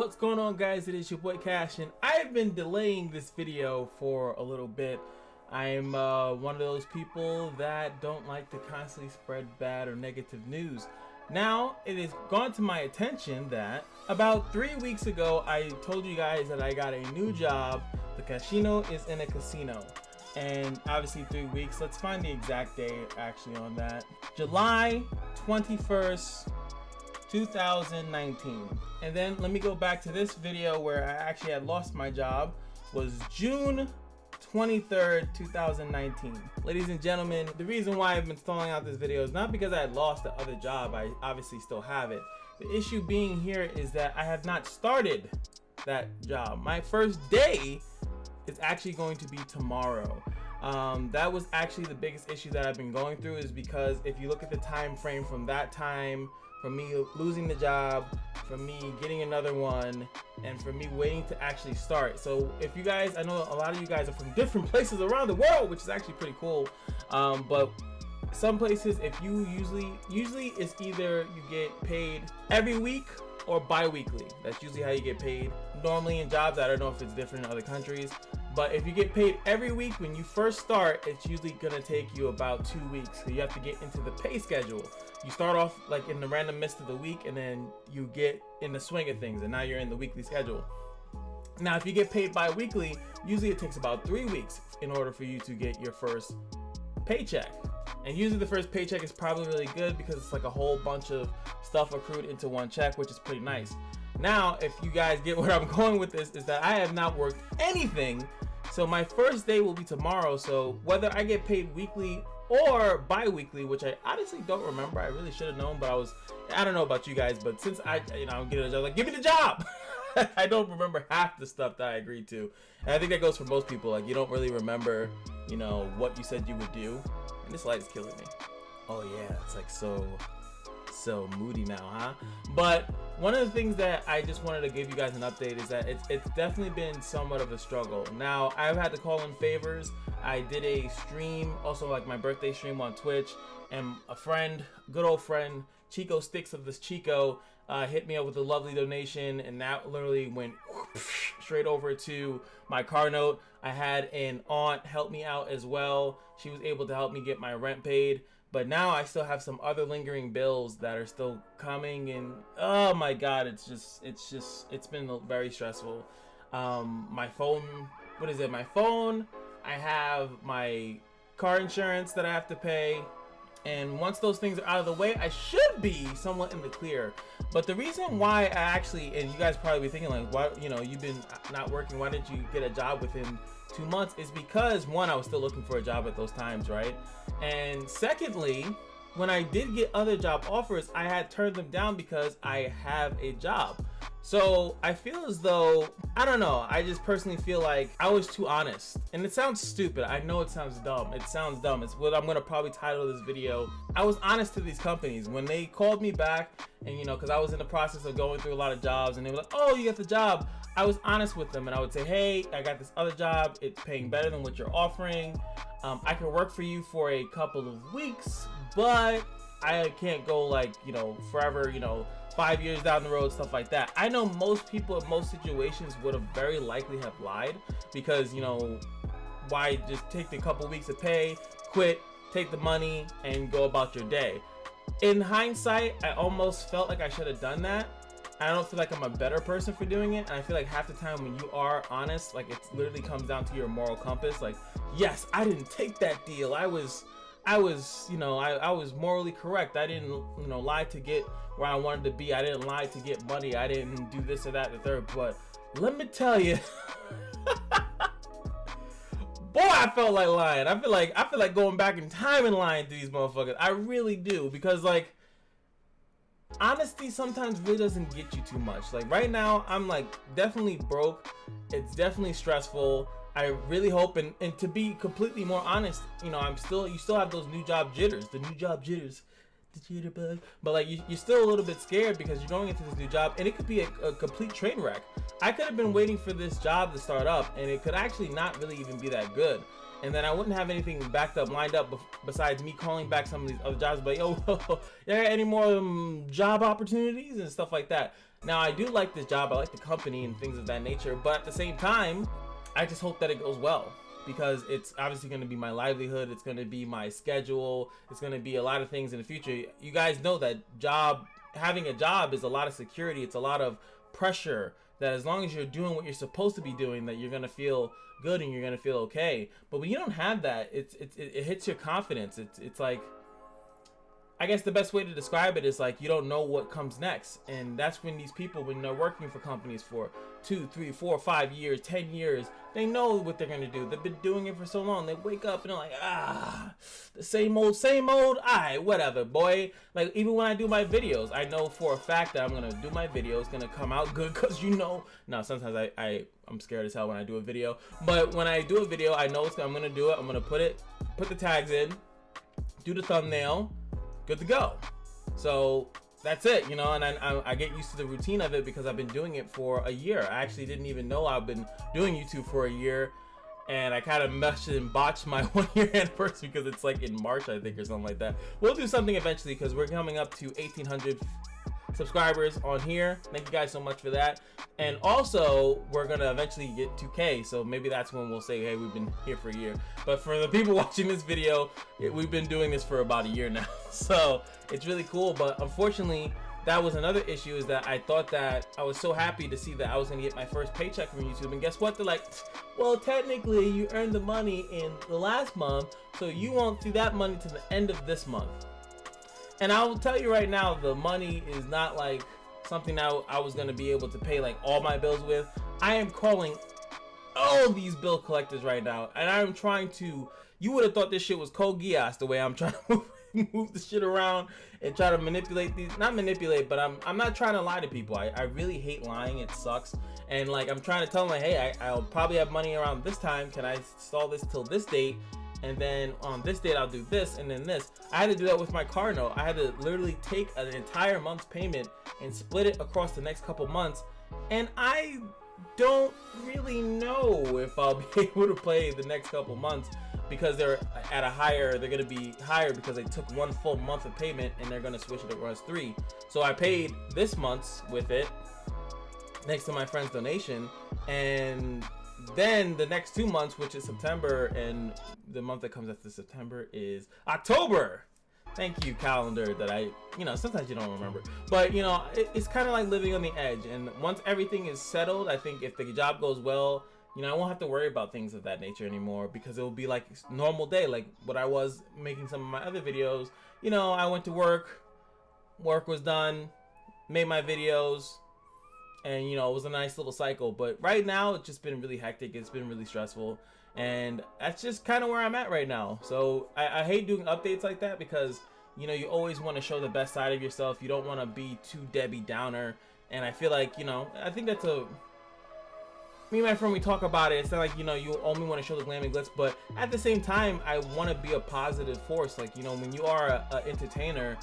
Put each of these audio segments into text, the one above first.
What's going on, guys? It is your boy Cash, and I've been delaying this video for a little bit. I'm one of those people that don't like to constantly spread bad or negative news. Now, it has gone to my attention that about 3 weeks ago, I told you guys that I got a new job. The Kashino is in a casino. And obviously 3 weeks. Let's find the exact date actually on that. July 21st, 2019. And then let me go back to this video where I actually had lost my job. Was June 23rd, 2019. Ladies and gentlemen, the reason why I've been stalling out this video is not because I had lost the other job. I obviously still have it. The issue being here is that I have not started that job. My first day is actually going to be tomorrow. That was actually the biggest issue that I've been going through, is because if you look at the time frame from that time, from me losing the job, from me getting another one, and from me waiting to actually start. So if you guys, I know a lot of you guys are from different places around the world, which is actually pretty cool. But some places, if you usually it's either you get paid every week or bi-weekly. That's usually how you get paid. Normally in jobs, I don't know if it's different in other countries, but if you get paid every week when you first start, it's usually gonna take you about 2 weeks. So you have to get into the pay schedule. You start off like in the random midst of the week, and then you get in the swing of things, and now you're in the weekly schedule. Now, if you get paid bi-weekly, usually it takes about 3 weeks in order for you to get your first paycheck. And usually the first paycheck is probably really good because it's like a whole bunch of stuff accrued into one check, which is pretty nice. Now, if you guys get where I'm going with this, is that I have not worked anything. So my first day will be tomorrow. So whether I get paid weekly or bi-weekly, which I honestly don't remember, I really should have known, but I don't know about you guys, but since I'm getting a job, like, give me the job. I don't remember half the stuff that I agreed to. And I think that goes for most people. Like, you don't really remember, what you said you would do. And this light is killing me. Oh yeah, it's like so moody now, huh? But one of the things that I just wanted to give you guys an update is that it's definitely been somewhat of a struggle. Now, I've had to call in favors. I did a stream, also like my birthday stream on Twitch, and a friend, good old friend, Chico Sticks of this Chico, hit me up with a lovely donation, and that literally went straight over to my car note. I had an aunt help me out as well. She was able to help me get my rent paid. But now I still have some other lingering bills that are still coming, and oh my god, it's been very stressful. My phone, my phone, I have my car insurance that I have to pay, and once those things are out of the way, I should be somewhat in the clear. But the reason why I actually, and you guys probably be thinking like, why, you've been not working, why didn't you get a job within 2 months, is because one, I was still looking for a job at those times, right? And secondly, when I did get other job offers, I had turned them down because I have a job. So I feel as though, I don't know, I just personally feel like I was too honest. And it sounds stupid. I know it sounds dumb. It sounds dumb. It's what I'm gonna probably title this video. I was honest to these companies when they called me back, and because I was in the process of going through a lot of jobs, and they were like, oh, you got the job. I was honest with them, and I would say, hey, I got this other job. It's paying better than what you're offering. I can work for you for a couple of weeks, but I can't go like, forever, 5 years down the road, stuff like that. I know most people in most situations would have very likely have lied because, why just take the couple weeks of pay, quit, take the money, and go about your day. In hindsight, I almost felt like I should have done that. I don't feel like I'm a better person for doing it, and I feel like half the time when you are honest, like, it literally comes down to your moral compass. Like, yes, I didn't take that deal. I was morally correct. I didn't, lie to get where I wanted to be. I didn't lie to get money. I didn't do this or that, the third. But let me tell you, boy, I felt like lying. I feel like going back in time and lying to these motherfuckers. I really do, because like, honesty sometimes really doesn't get you too much. Like right now, I'm like definitely broke. It's definitely stressful. I really hope, and to be completely more honest, you still have those new job jitters, the jitterbug. But like you're still a little bit scared because you're going into this new job, and it could be a complete train wreck. I could have been waiting for this job to start up, and it could actually not really even be that good. And then I wouldn't have anything backed up, lined up, besides me calling back some of these other jobs, but yo, there any more job opportunities and stuff like that. Now, I do like this job, I like the company and things of that nature, but at the same time, I just hope that it goes well, because it's obviously going to be my livelihood, it's going to be my schedule, it's going to be a lot of things in the future. You guys know that having a job is a lot of security, it's a lot of pressure, that as long as you're doing what you're supposed to be doing, that you're going to feel good and you're going to feel okay. But when you don't have that, it hits your confidence. It's like, I guess the best way to describe it is like you don't know what comes next. And that's when these people, when they're working for companies for 2, 3, 4, 5 years, 10 years, they know what they're going to do. They've been doing it for so long. They wake up and they're like, the same old, alright, whatever, boy. Like, even when I do my videos, I know for a fact that I'm going to do my video. It's going to come out good, because now sometimes I'm scared as hell when I do a video. But when I do a video, I know I'm going to do it. I'm going to put the tags in, do the thumbnail, good to go. So that's it, and I get used to the routine of it because I've been doing it for a year. I actually didn't even know I've been doing YouTube for a year, and I kind of meshed and botched my 1-year anniversary because it's like in March, I think, or something like that. We'll do something eventually because we're coming up to 1,800 subscribers on here. Thank you guys so much for that. And also, we're gonna eventually get 2K, so maybe that's when we'll say, hey, we've been here for a year. But for the people watching this video, we've been doing this for about a year now, so it's really cool. But unfortunately, that was another issue, is that I thought that I was so happy to see that I was gonna get my first paycheck from YouTube, and guess what? They're like, well, technically you earned the money in the last month, so you won't see that money to the end of this month. And I will tell you right now, the money is not like something I was going to be able to pay like all my bills with. I am calling all these bill collectors right now, and I'm trying to, you would have thought this shit was Code Geass, the way I'm trying to move the shit around and try to manipulate these, not manipulate, but I'm not trying to lie to people. I really hate lying, it sucks. And like, I'm trying to tell them like, hey, I'll probably have money around this time, can I install this till this date? And then on this date I'll do this, and then this. I had to do that with my car note. I had to literally take an entire month's payment and split it across the next couple months, and I don't really know if I'll be able to pay the next couple months, because they're gonna be higher because they took 1 full month of payment and they're gonna switch it across 3. So I paid this month's with it next to my friend's donation, and then the next 2 months, which is September, and the month that comes after September is October. Thank you, calendar, that sometimes you don't remember. But, it's kind of like living on the edge. And once everything is settled, I think if the job goes well, I won't have to worry about things of that nature anymore, because it will be like a normal day, like what I was making some of my other videos. I went to work was done, made my videos, and it was a nice little cycle. But right now it's just been really hectic, it's been really stressful, and that's just kind of where I'm at right now. So I hate doing updates like that, because you always want to show the best side of yourself. You don't want to be too Debbie Downer, and I feel like I think that's me and my friend, we talk about it. It's not like you only want to show the glam and glitz, but at the same time I want to be a positive force. Like when you are a entertainer,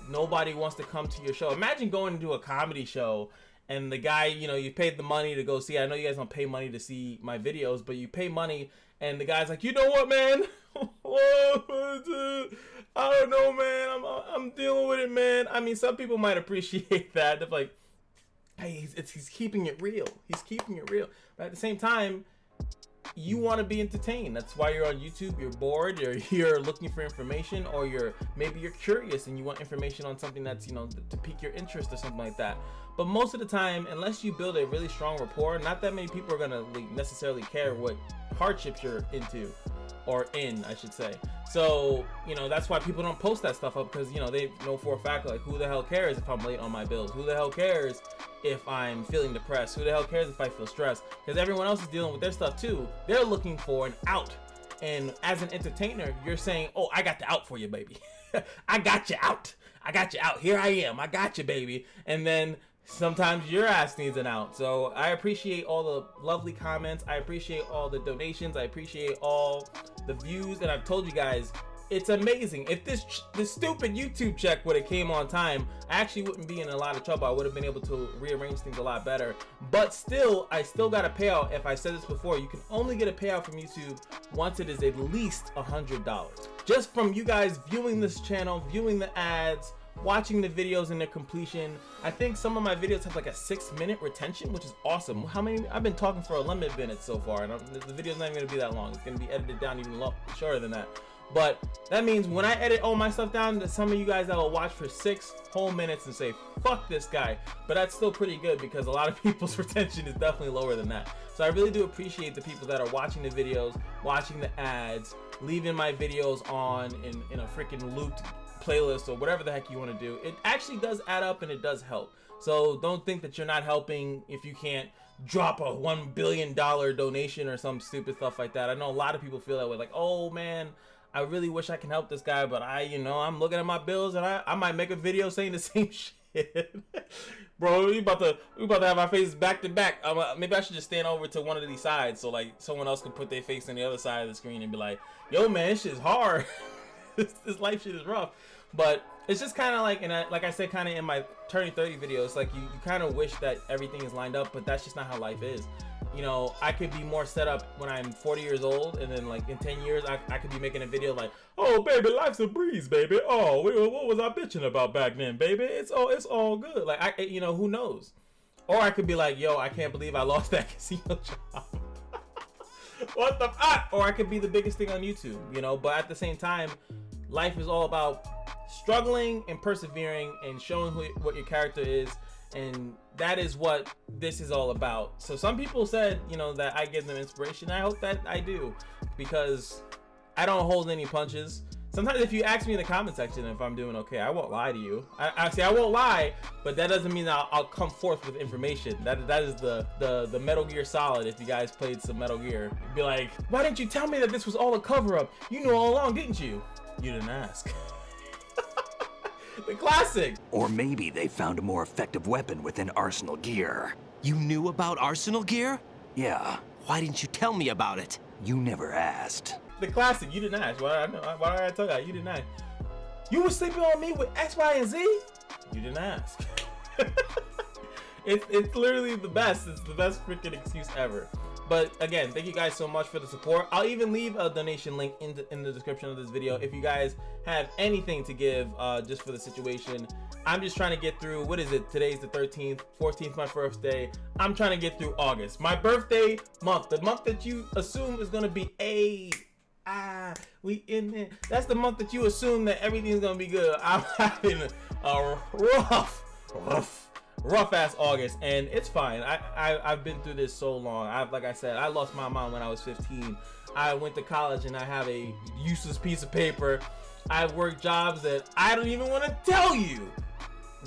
nobody wants to come to your show. Imagine going to a comedy show and the guy, you paid the money to go see. I know you guys don't pay money to see my videos, but you pay money, and the guy's like, you know what, man? I don't know, man. I'm dealing with it, man. I mean, some people might appreciate that. They're like, hey, he's keeping it real. He's keeping it real. But at the same time, you want to be entertained. That's why you're on YouTube. You're bored, or you're looking for information, or maybe you're curious and you want information on something that's to pique your interest or something like that. But most of the time, unless you build a really strong rapport, not that many people are gonna necessarily care what hardships you're into, or in, I should say. So that's why people don't post that stuff up, because they know for a fact, like, who the hell cares if I'm late on my bills? Who the hell cares if I'm feeling depressed? Who the hell cares if I feel stressed? Because everyone else is dealing with their stuff too. They're looking for an out, and as an entertainer, you're saying, oh, I got the out for you, baby. I got you out. I got you out. Here I am. I got you, baby. And then sometimes your ass needs an out. So I appreciate all the lovely comments. I appreciate all the donations. I appreciate all the views. And I've told you guys, it's amazing. If this stupid YouTube check would have came on time, I actually wouldn't be in a lot of trouble. I would have been able to rearrange things a lot better. But still, I still got a payout. If I said this before, you can only get a payout from YouTube once it is at least $100. Just from you guys viewing this channel, viewing the ads, watching the videos in their completion. I think some of my videos have like a 6-minute retention, which is awesome. How many? I've been talking for 11 minutes so far, and the video's not even gonna be that long. It's gonna be edited down even shorter than that. But that means when I edit all my stuff down, that some of you guys that will watch for 6 whole minutes and say, fuck this guy. But that's still pretty good because a lot of people's retention is definitely lower than that. So I really do appreciate the people that are watching the videos, watching the ads, leaving my videos on in a freaking looped playlist or whatever the heck you want to do. It actually does add up and it does help. So don't think that you're not helping if you can't drop a $1 billion donation or some stupid stuff like that. I know a lot of people feel that way, like, oh man, I really wish I can help this guy, but I'm looking at my bills and I might make a video saying the same shit. Bro, we about to have our faces back to back. Maybe I should just stand over to one of these sides so like someone else can put their face on the other side of the screen and be like, yo man, this shit's hard. this life shit is rough. But it's just kind of like, and like I said, kind of in my turning 30 video, it's like you kind of wish that everything is lined up, but that's just not how life is. You know, I could be more set up when I'm 40 years old, and then like in 10 years, I could be making a video like, oh baby, life's a breeze, baby. Oh, what was I bitching about back then, baby? It's all good. Like who knows? Or I could be like, yo, I can't believe I lost that casino job. What the fuck? Or I could be the biggest thing on YouTube, you know. But at the same time, life is all about struggling and persevering and showing what your character is. And that is what this is all about. So some people said, you know, that I give them inspiration. I hope that I do, because I don't hold any punches. Sometimes if you ask me in the comment section if I'm doing okay, I won't lie to you. I won't lie, but that doesn't mean I'll come forth with information. That is the Metal Gear Solid. If you guys played some Metal Gear, you'd be like, why didn't you tell me that this was all a cover-up? You knew all along, didn't you? You didn't ask. The classic. Or maybe they found a more effective weapon within Arsenal gear. You knew about Arsenal gear? Yeah. Why didn't you tell me about it? You never asked. The classic. You didn't ask. Why did I tell you? You didn't ask. You were sleeping on me with X, Y, and Z? You didn't ask. It's literally the best. It's the best freaking excuse ever. But again, thank you guys so much for the support. I'll even leave a donation link in the description of this video if you guys have anything to give just for the situation. I'm just trying to get through, what is it? Today's the 13th, 14th my birthday. I'm trying to get through August. My birthday month, the month that you assume is gonna be we in there. That's the month that you assume that everything's gonna be good. I'm having a rough ass August, and it's fine. I've been through this so long. Like I said, I lost my mom when I was 15. I went to college and I have a useless piece of paper. I've worked jobs that I don't even want to tell you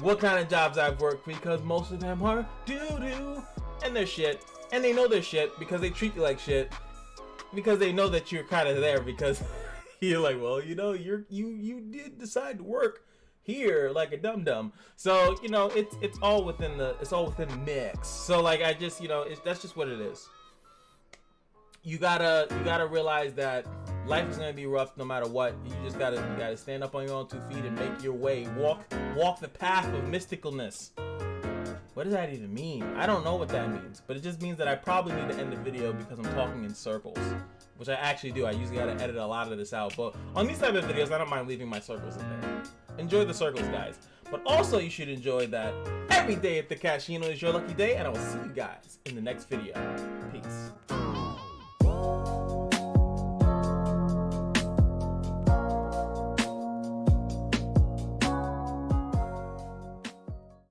what kind of jobs I've worked, because most of them are doo-doo, and they're shit, and they know they're shit because they treat you like shit, because they know that you're kind of there, because you're like, well, you know, you did decide to work here like a dum-dum. So, you know, it's all within the mix. So like, I just, you know, that's just what it is. You gotta realize that life is gonna be rough no matter what. You just gotta stand up on your own 2 feet and make your way. Walk the path of mysticalness. What does that even mean? I don't know what that means, but it just means that I probably need to end the video because I'm talking in circles, which I actually do. I usually gotta edit a lot of this out, but on these type of videos, I don't mind leaving my circles in there. Enjoy the circles, guys. But also, you should enjoy that every day at the Kashino is your lucky day, and I will see you guys in the next video. Peace.